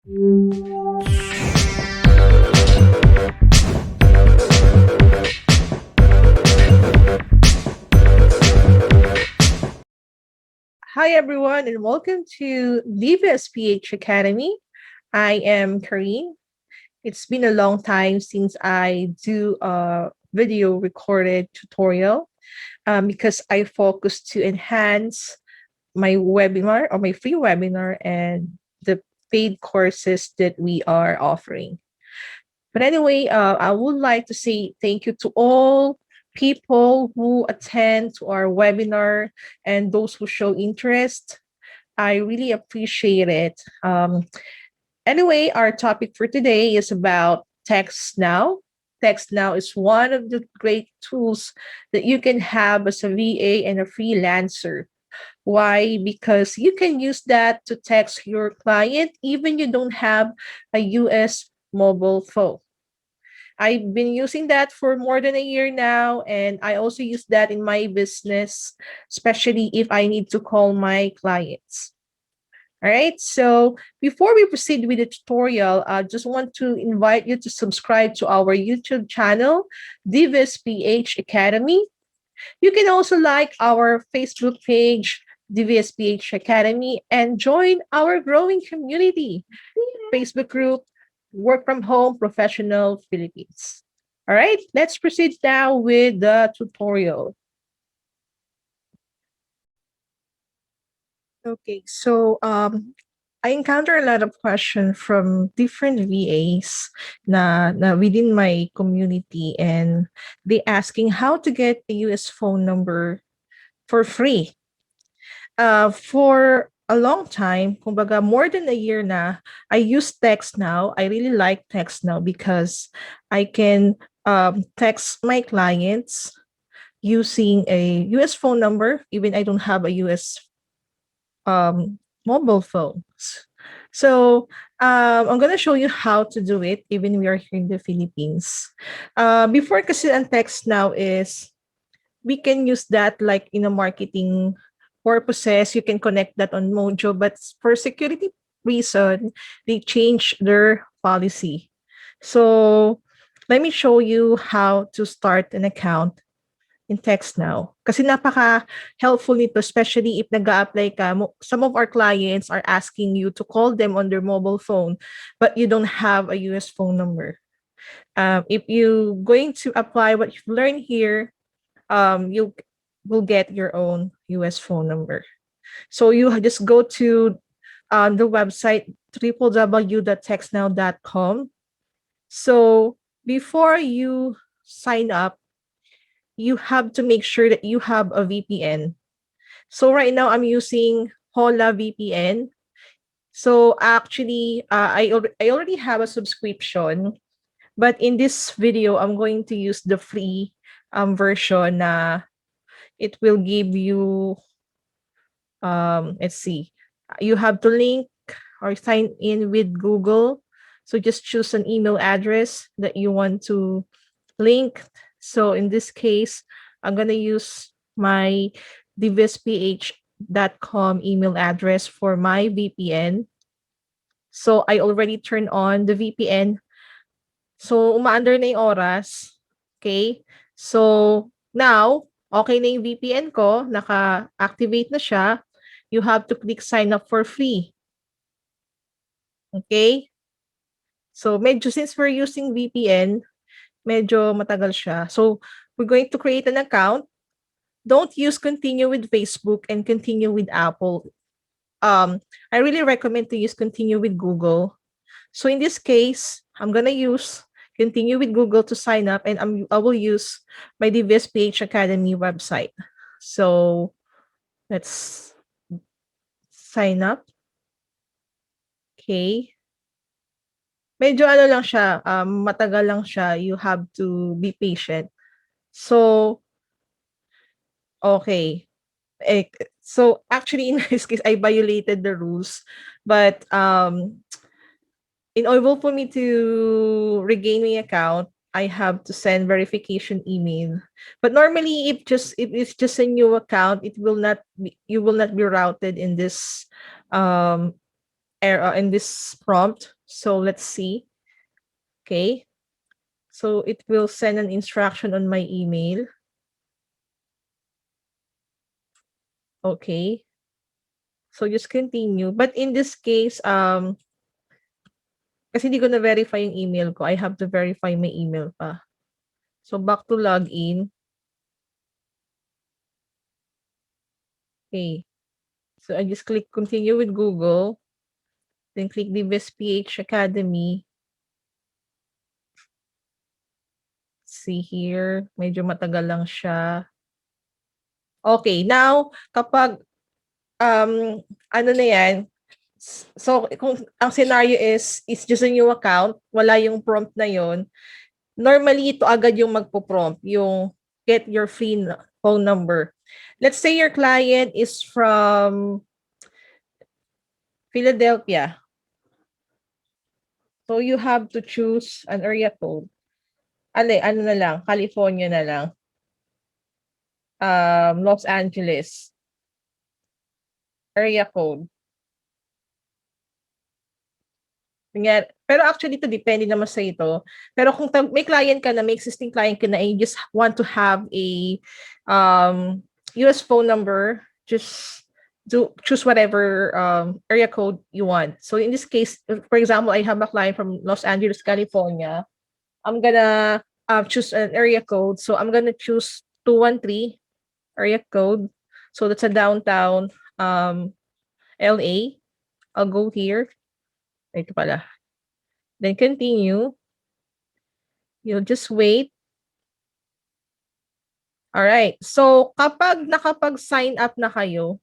Hi, everyone, and welcome to Divas PH Academy. I am Karine. It's been a long time since I do a video recorded tutorial because I focus to enhance my webinar or my free webinar and the paid courses that we are offering. But anyway, I would like to say thank you to all people who attend to our webinar and those who show interest. I really appreciate it. Anyway, our topic for today is about Text Now. Text Now is one of the great tools that you can have as a VA and a freelancer. Why? Because you can use that to text your client even you don't have a US mobile phone. I've been using that for more than a year now, and I also use that in my business, especially if I need to call my clients. All right. So before we proceed with the tutorial, I just want to invite you to subscribe to our YouTube channel, Divas PH Academy. You can also like our Facebook page, Divas PH Academy, and join our growing community Facebook group, Work from Home Professional Philippines. All right, let's proceed now with the tutorial. Okay, so I encounter a lot of questions from different VAs na within my community, and they asking how to get a US phone number for free. For a long time, kumbaga more than a year na, I use Text Now. I really like Text Now because I can text my clients using a US phone number, even I don't have a US mobile phones. So I'm gonna show you how to do it, even we are here in the Philippines. Before kasi ang Text Now is we can use that like in a marketing purposes. You can connect that on Mojo, but for security reason, they changed their policy. So let me show you how to start an account in Text Now. Kasi napaka-helpful nito, especially if nag-a-apply ka. Some of our clients are asking you to call them on their mobile phone, but you don't have a US phone number. If you going to apply what you've learned here, you will get your own US phone number. So you just go to the website www.textnow.com. So before you sign up, you have to make sure that you have a VPN. So right now I'm using Hola VPN. So actually, I already have a subscription, but in this video, I'm going to use the free version na it will give you, let's see, you have to link or sign in with Google. So just choose an email address that you want to link. So in this case, I'm going to use my divisph.com email address for my VPN. So I already turned on the VPN. So umaandar na yung oras. Okay? So now, okay na yung VPN ko, naka-activate na siya. You have to click sign up for free. Okay? So medyo since we're using VPN, medyo matagal siya. So we're going to create an account. Don't use continue with Facebook and continue with Apple. I really recommend to use continue with Google. So in this case, I'm gonna use continue with Google to sign up, and I will use my Divis PH Academy website. So let's sign up. Okay. Medyo ano lang siya, matagal lang siya. You have to be patient. So, okay. So actually in this case, I violated the rules, but in order for me to regain my account, I have to send verification email. But normally, if it's just a new account, it will not be, you will not be routed in this error in this prompt. So let's see. Okay. So it will send an instruction on my email. Okay. So just continue. But in this case, kasi hindi ko na-verify yung email ko. I have to verify my email pa. So back to login. Okay. So I just click continue with Google. Then click the PH Academy. See here, medyo matagal lang siya. Okay, now kapag ano na yan, so kung ang scenario is just a new account, wala yung prompt na yon, normally ito agad yung magpo-prompt, yung get your free phone number. Let's say your client is from Philadelphia. So you have to choose an area code. Ano na lang, California na lang. Los Angeles. Area code. Pero actually, ito depende naman sa ito. Pero kung may client ka na, may existing client ka na, and you just want to have a US phone number, just choose whatever area code you want. So in this case, for example, I have a client from Los Angeles, California. I'm gonna choose an area code. So I'm gonna choose 213 area code. So that's a downtown LA. I'll go here. Ito pala. Then continue. You'll just wait. All right. So kapag nakapag-sign up na kayo,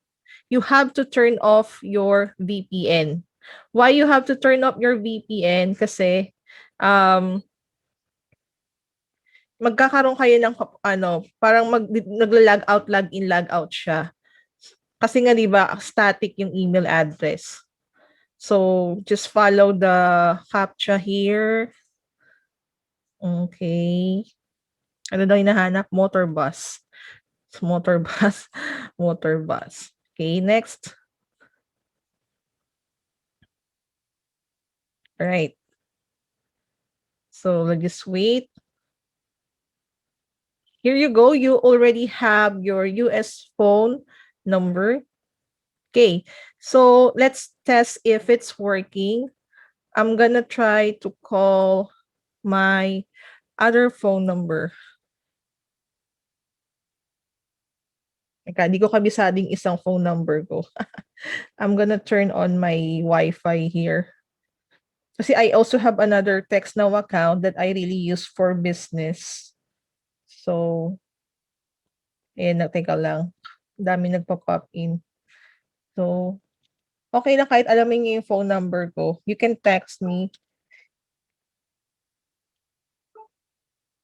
you have to turn off your VPN. Why you have to turn off your VPN? Kasi magkakaroon kayo ng parang nagla-log out, log in, log out siya. Kasi nga 'di ba, static yung email address. So just follow the CAPTCHA here. Okay. Ano daw hinahanap? Motor bus. Motor bus. Motor bus. Okay, next. All right. So let's just wait. Here you go. You already have your US phone number. Okay, so let's test if it's working. I'm gonna try to call my other phone number. Teka, di ko kabisading isang phone number ko. I'm gonna turn on my Wi-Fi here. Kasi I also have another TextNow account that I really use for business. So, teka lang. Dami nagpa-pop in. So, okay na kahit alamin niyo yung phone number ko. You can text me.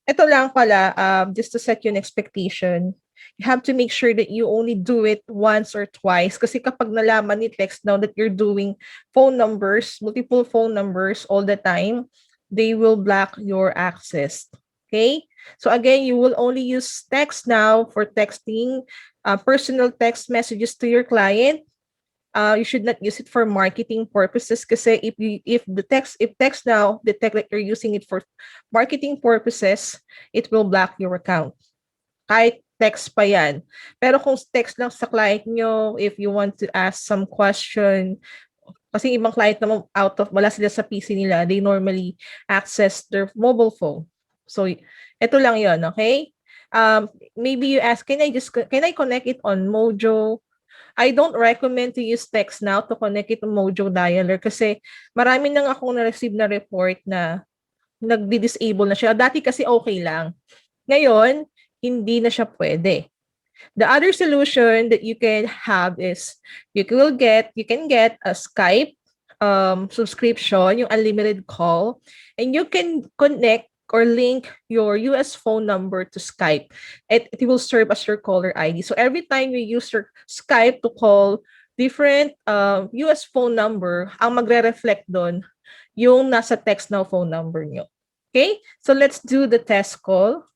Ito lang pala, just to set your expectation, you have to make sure that you only do it once or twice. Kasi kapag nalaman ni TextNow that you're doing phone numbers, multiple phone numbers all the time, they will block your access. Okay? So again, you will only use TextNow for texting personal text messages to your client. You should not use it for marketing purposes kasi if TextNow detect that you're using it for marketing purposes, it will block your account. Kahit text pa yan. Pero kung text lang sa client nyo, if you want to ask some question, kasi ibang client naman wala sila sa PC nila, they normally access their mobile phone. So, ito lang yon, okay? Maybe you ask, can I connect it on Mojo? I don't recommend to use TextNow to connect it to Mojo Dialer kasi marami nang akong na-receive na report na nagdi-disable na siya. Dati kasi okay lang. Ngayon, hindi na siya pwede. The other solution that you can have is you can get a Skype subscription, yung unlimited call, and you can connect or link your US phone number to Skype. It will serve as your caller ID. So every time you use your Skype to call different US phone number, ang magre-reflect doon yung nasa TextNow phone number nyo. Okay? So let's do the test call.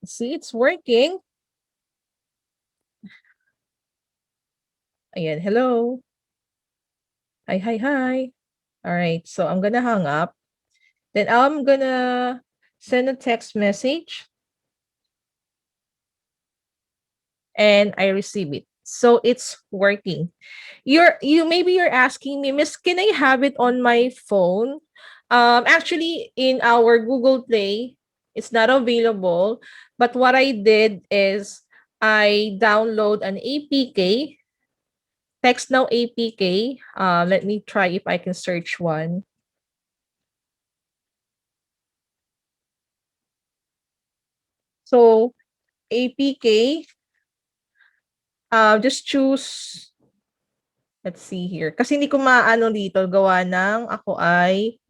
See, it's working. Ayan, hello. Hi, hi, hi. All right, so I'm gonna hang up. Then I'm gonna send a text message and I receive it. So it's working. You're asking me, Miss, can I have it on my phone? Actually in our Google Play, it's not available. But what I did is I download an APK, Text Now APK. Let me try if I can search one. So APK, just choose, let's see here. Kasi hindi ko maano dito, gawa ng ako ay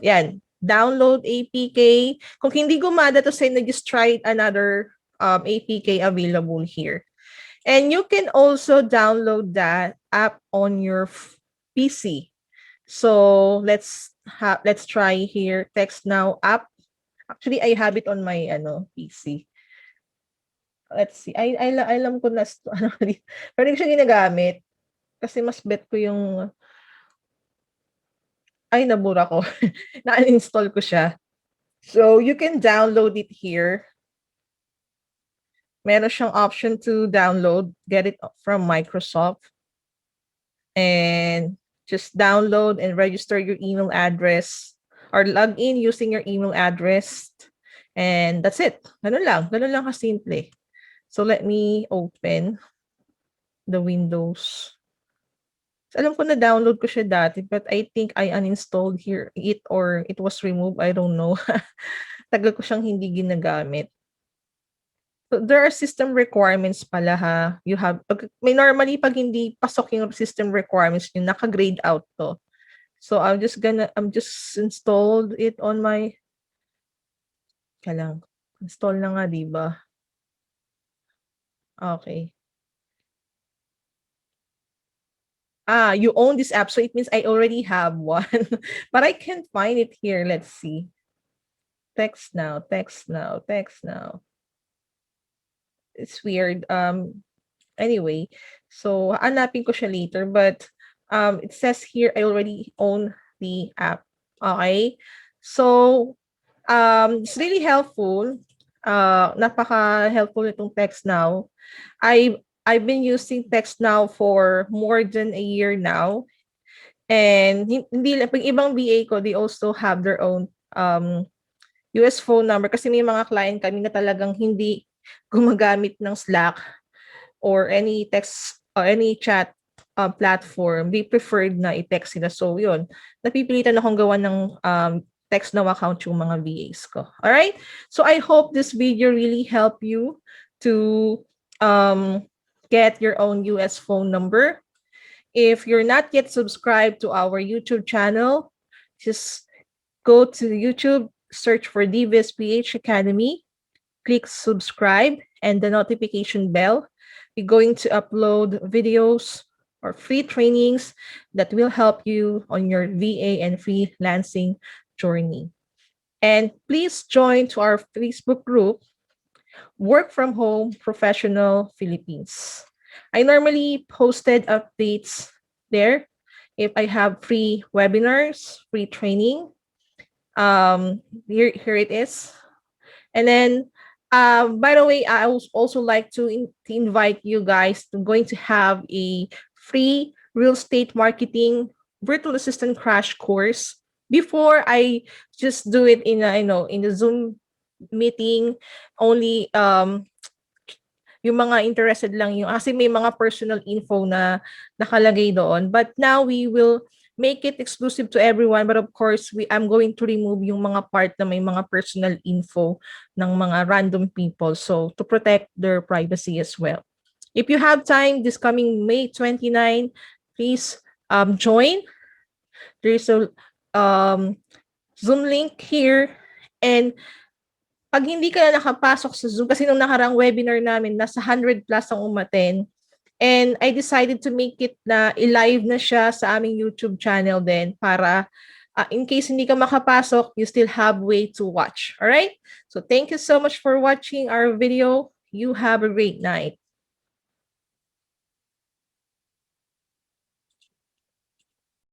yan, download APK. Kung hindi gumana to send, just try another APK available here. And you can also download that app on your PC. So let's try here, Text Now app. Actually, I have it on my PC. Let's see. Alam ko na pero hindi ko siya ginagamit kasi mas bet ko yung nabura ko. Na-uninstall ko siya. So you can download it here. Meron siyang option to download, get it from Microsoft. And just download and register your email address or log in using your email address. And that's it. Ganun lang kasimple. So let me open the Windows. So alam ko na download ko siya dati, but I think I uninstalled it or it was removed. I don't know. Tagal ko siyang hindi ginagamit. So there are system requirements pala ha. May normally pag hindi pasok yung system requirements, yung naka-grade out to. So I'm just installed it on my, install na nga, di ba? Okay. You own this app, so it means I already have one. But I can't find it here. Let's see. Text Now. It's weird. Anyway, so hanapin ko siya later, but it says here I already own the app. Okay? So it's really helpful. Napaka-helpful itong Text Now. I've been using Text Now for more than a year now. And hindi lang, pag ibang VA ko, they also have their own US phone number kasi may mga client kami na talagang hindi gumagamit ng Slack or any text or any chat platform. They preferred na i-text sila. So yun, napipilitan akong gawa ng Text Now account yung mga VAs ko. All right? So I hope this video really help you to get your own US phone number. If you're not yet subscribed to our YouTube channel, just go to YouTube, search for Divis PH Academy, click subscribe and the notification bell. We're going to upload videos or free trainings that will help you on your VA and freelancing journey. And please join to our Facebook group, Work from Home Professional Philippines. I normally posted updates there if I have free webinars, free training. Here it is. And then, by the way, I also like to invite you guys to going to have a free real estate marketing virtual assistant crash course. Before I just do it in a Zoom meeting only, yung mga interested lang yung kasi may mga personal info na nakalagay doon. But now we will make it exclusive to everyone, but of course I'm going to remove yung mga part na may mga personal info ng mga random people, so to protect their privacy as well. If you have time this coming May 29, please join. There's a Zoom link here, and pag hindi ka na nakapasok sa Zoom, kasi nung nakarang webinar namin, nasa 100 plus ang umaten. And I decided to make it na i-live na siya sa aming YouTube channel din para in case hindi ka makapasok, you still have way to watch. All right? So thank you so much for watching our video. You have a great night.